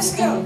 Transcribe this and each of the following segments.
Let's go.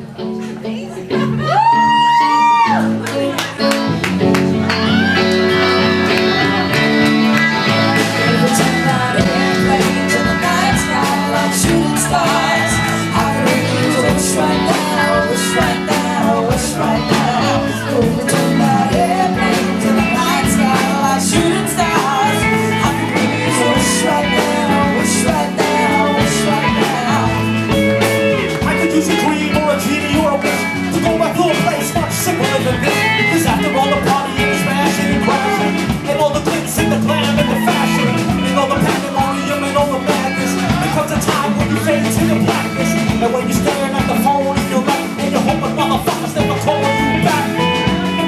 And when you're staring at the phone in your lap and you're hoping motherfuckers never call you back.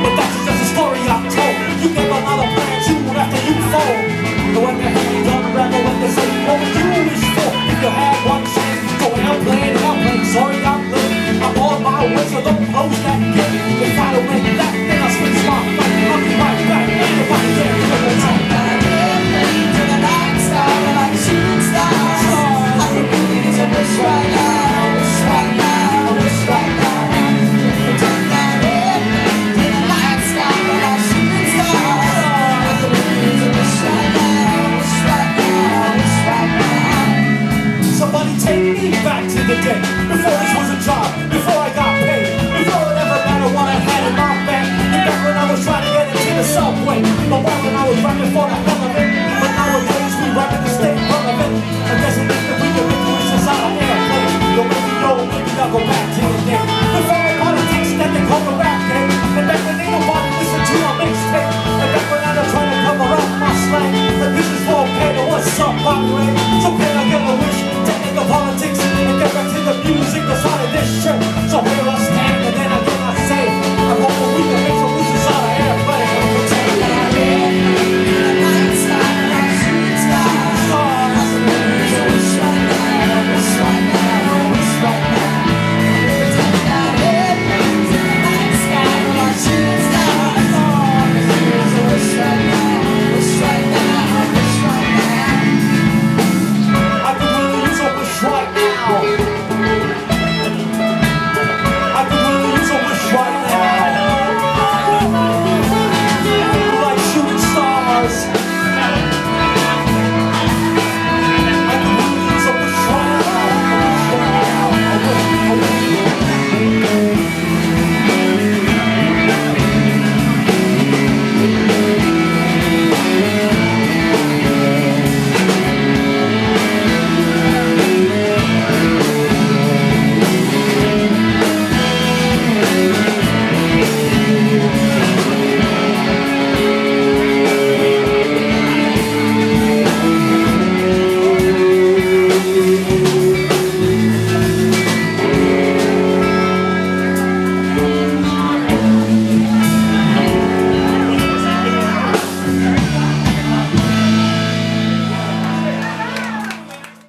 But that's just a story I'm told. You gave a lot of plans soon after you fold. And when your hands unravel when they say what you wish for. If you had one chance, go airplane, sorry I'm late. I'm on my way, so don't close that gate. If I don't make that, then I'll switch my flight. I'll be right back, anybody can do the time. Airplane to the night sky like shooting stars. I can breathe a wish right now. Before this was a job, before I got paid, before it ever mattered what I had in my bank, and back when I was trying to get into the subway, but back when I was rapping for the hell of it, but nowadays we rapping to stay relevant. I guess it means that we can make choices out of airplanes. Yo, maybe I'll go back to the day before I politics that they call the rap game, and back when ain't nobody listened to my mixtape, and back when I was trying to cover up my slang, and this is for okay, but what's up, Bobby Ray? So can I get a wish to end the politics? Get back to the music, that's out of this shit.